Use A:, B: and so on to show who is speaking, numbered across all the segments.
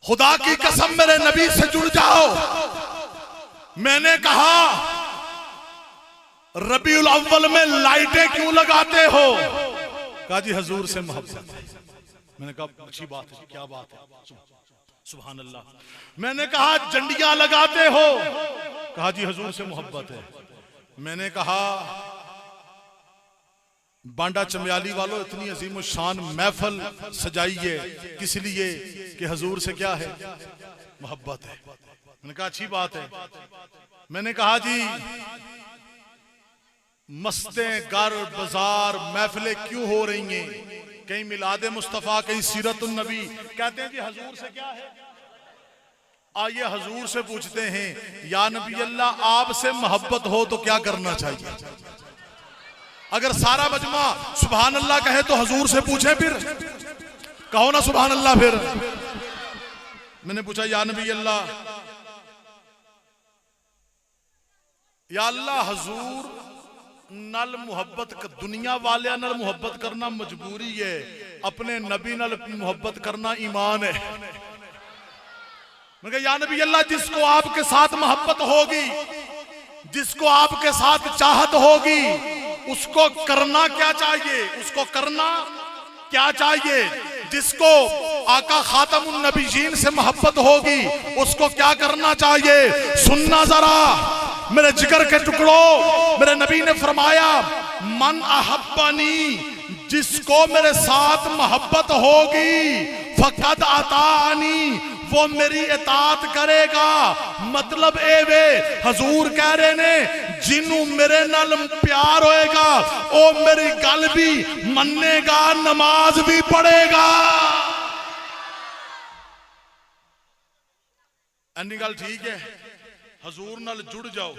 A: खुदा की कसम मेरे नबी से जुड़ जाओ। मैंने कहा रबीउल अव्वल में लाइटें क्यों लगाते हो? कहा जी हजूर से मोहब्बत है। मैंने कहा अच्छी बात है, क्या बात है, सुभान अल्लाह। मैंने कहा झंडियां लगाते हो? कहा जी हजूर से मोहब्बत है। मैंने कहा बांडा चमियाली वालों इतनी अजीम शान महफल सजाई है किस लिए कि हजूर से क्या है, मोहब्बत है। मैंने कहा अच्छी बात है। मैंने कहा जी मस्तें गर बाजार महफिलें क्यों हो रही हैं? कहीं मिलादे मुस्तफा, कहीं सीरतुन नबी। कहते हैं जी हजूर से क्या है। आइए हजूर से पूछते हैं, या नबी अल्लाह आपसे मोहब्बत हो तो क्या करना चाहिए? अगर सारा मजमा सुभान अल्लाह कहे तो हजूर से पूछे, फिर कहो ना सुभान अल्लाह। फिर मैंने पूछा या नबी अल्लाह, या अल्लाह हजूर नल मुहब्बत, दुनिया वाले नल मुहब्बत करना मजबूरी है, अपने नबी नल मुहब्बत करना ईमान है। मैं कहा या नबी अल्लाह जिसको आपके साथ मोहब्बत होगी, जिसको आपके साथ चाहत होगी, उसको करना क्या चाहिए? उसको करना क्या चाहिए? जिसको आका खातमुन नबीयीन से मोहब्बत होगी उसको क्या करना चाहिए? सुनना जरा मेरे जिगर के टुकड़ों, मेरे नबी ने फरमाया मन अहब्बनी, जिसको मेरे साथ मोहब्बत होगी फकद अतानी, वो मेरी इताअत करेगा। मतलब ए वे हजूर कह रहे ने जिन्हों मेरे नाल प्यार होएगा ओ मेरी गल भी मन्नेगा, नमाज भी पढ़ेगा। एनी गल ठीक है। हजूर नाल जुड़ जाओ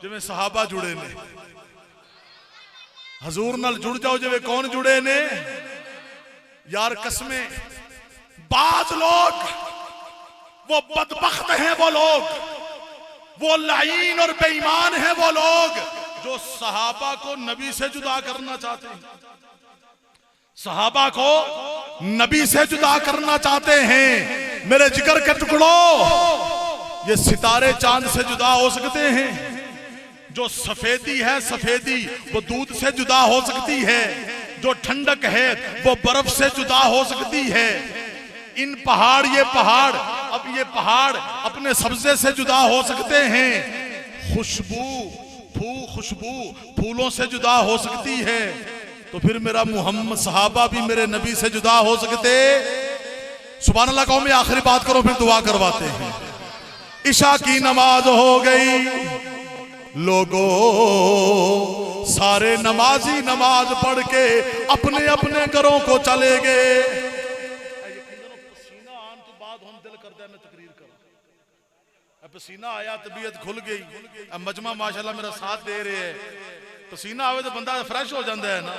A: जिवें सहाबा जुड़े ने। हजूर नाल जुड़ जाओ जिवें कौन जुड़े ने? यार कसमें बाज लोग वो बदबख्त हैं, वो लोग वो लाइन और बेईमान हैं, वो लोग जो सहाबा को नबी से जुदा करना चाहते हैं, सहाबा को नबी से जुदा करना चाहते हैं। मेरे जिगर के टुकड़ों, ये सितारे चांद से जुदा हो सकते हैं, जो सफेदी है सफेदी वो दूध से जुदा हो सकती है, जो ठंडक है वो बर्फ से जुदा हो सकती है। इन पहाड़, ये पहाड़, अब ये पहाड़ अपने सब्जे से जुदा हो सकते हैं, खुशबू फूलों से जुदा हो सकती है। तो फिर मेरा मोहम्मद सहाबा भी मेरे नबी से जुदा हो सकते? सुभान अल्लाह कहो। मैं आखिरी बात करो फिर दुआ करवाते हैं। इशा की नमाज हो गई, लोगों सारे नमाजी नमाज पढ़ के अपने अपने घरों को चले गए। पसीना आया, तबीयत खुल गई, अब मजमा माशाल्लाह मेरा साथ दे रहे हैं। पसीना आवे तो बंदा फ्रेश हो जाता है ना।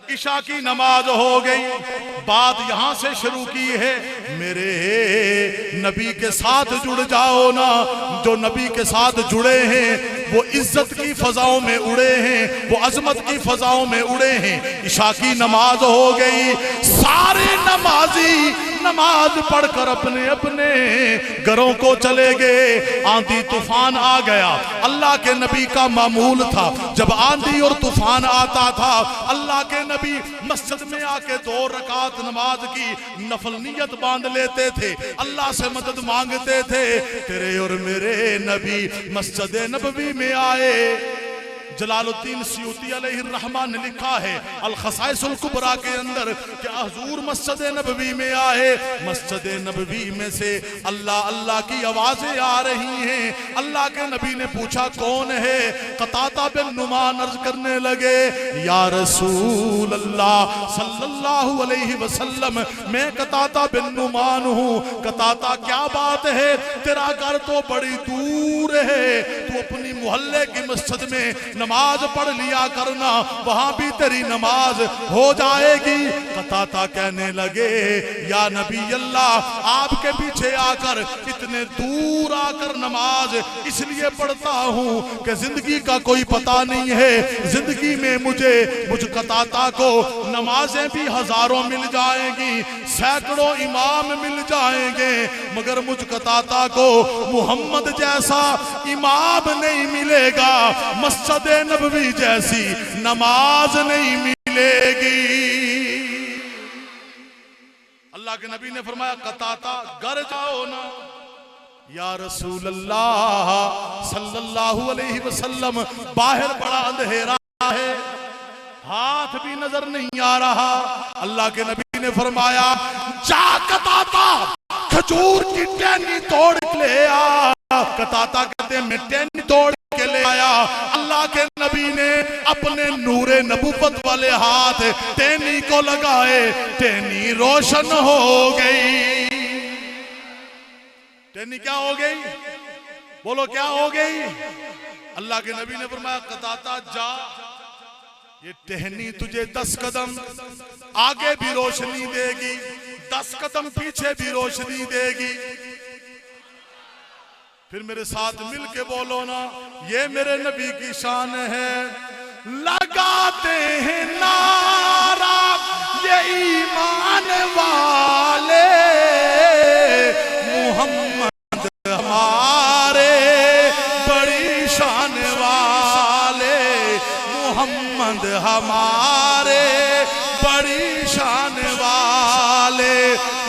A: इशा की नमाज हो गई, बात यहां से शुरू की है, मेरे नबी के साथ जुड़ जाओ ना। जो नबी के साथ जुड़े हैं वो इज्जत की फजाओं में उड़े हैं, वो अजमत की फजाओं में उड़े हैं। इशा की नमाज हो गई, सारे नमाजी नमाज पढ़कर अपने अपने घरों को चले गए। आंधी तूफान आ गया, अल्लाह के नबी का मामूल था जब आंधी और तूफान आता था अल्लाह के नबी मस्जिद में आके 2 रकात नमाज की नफल नियत बांध लेते थे, अल्लाह से मदद मांगते थे। तेरे और मेरे नबी मस्जिद नबवी में आए। जलालुद्दीन सयूती अलैहिर्रहमान ने लिखा है अल खसाइसुल कुबरा के अंदर कि हुजूर मस्जिद नबवी में आए, मस्जिद नबवी में से अल्लाह अल्लाह की आवाजें आ रही हैं। अल्लाह के नबी ने पूछा कौन है? कताता बिन नुमान अर्ज करने लगे या रसूल अल्लाह सल्लल्लाहु अलैहि वसल्लम, मैं कताता बिन नुमान हूँ। कताता क्या बात है, तेरा घर तो बड़ी दूर है, तू अपनी मोहल्ले की मस्जिद में नमाज पढ़ लिया करना, वहां भी तेरी नमाज हो जाएगी। कताता कहने लगे या नबी अल्लाह, आपके पीछे आकर इतने दूर आकर नमाज इसलिए पढ़ता हूं कि जिंदगी का कोई पता नहीं है, जिंदगी में मुझ कताता को नमाजें भी हजारों मिल जाएंगी, सैकड़ों इमाम मिल जाएंगे, मगर मुझ कताता को मोहम्मद जैसा इमाम नहीं मिलेगा, मस्जिद नबवी जैसी नमाज नहीं मिलेगी। अल्लाह के नबी ने फरमाया कताता घर जाओ ना। या रसूल अल्लाह सल्लल्लाहु अलैहि वसल्लम, बाहर बड़ा अंधेरा है, हाथ भी नजर नहीं आ रहा। अल्लाह के नबी ने फरमाया जा कताता खजूर की टहनी तोड़ के ले आ। कताता कहते मैं टहनी तोड़ के ले आया। अल्लाह के नबी ने अपने नूरे नबूवत वाले हाथ टहनी को लगाए, टहनी रोशन हो गई। टहनी क्या हो गई? बोलो क्या हो गई? अल्लाह के नबी ने फरमाया कताता जा, ये टहनी तुझे 10 कदम आगे भी रोशनी देगी, 10 कदम पीछे भी रोशनी देगी। फिर मेरे साथ मिलके बोलो ना, ये मेरे नबी की शान है। लगाते हैं नारा ये ईमान वाले, मोहम्मद हमारे बड़ी शान वाले, मोहम्मद हमारे बड़ी शान वाले।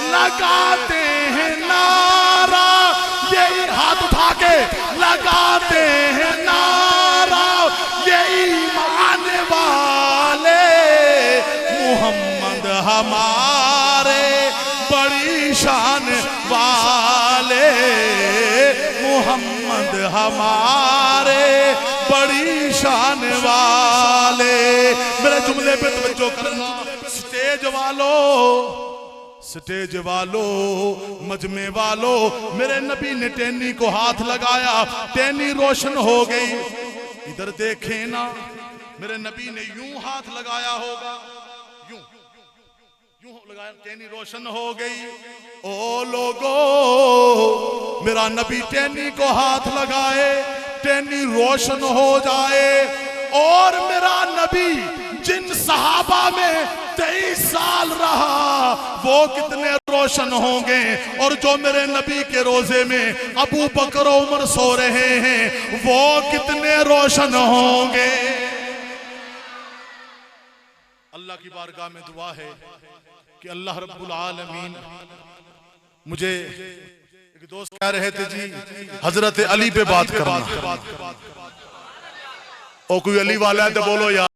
A: लगाते हैं नारा, यही हाथ उठा के लगाते हैं नारा ये ईमान वाले, मोहम्मद हमारे बड़ी शान वाले, मोहम्मद हमारे बड़ी शान वाले। मेरे जुमले पे तवज्जो करना। स्टेज वालों मजमे वालों, मेरे नबी ने टहनी को हाथ लगाया, टहनी रोशन हो गई। इधर देखे ना, मेरे नबी ने यूं हाथ लगाया होगा, यूं यूं लगाया, टहनी रोशन हो गई। ओ लोगों, मेरा नबी टहनी को हाथ लगाए, टहनी रोशन हो जाए। और मेरा नबी जिन सहाबा में 23 साल रहा, वो कितने रोशन होंगे। और जो मेरे नबी के रोजे में अबू बकर उमर सो रहे हैं, वो कितने रोशन होंगे। अल्लाह की बारगाह में दुआ है कि अल्लाह रब्बुल आलमीन मुझे, एक दोस्त कह रहे थे जी हजरत अली पे बात करना, और कोई अली वाला है तो बोलो यार।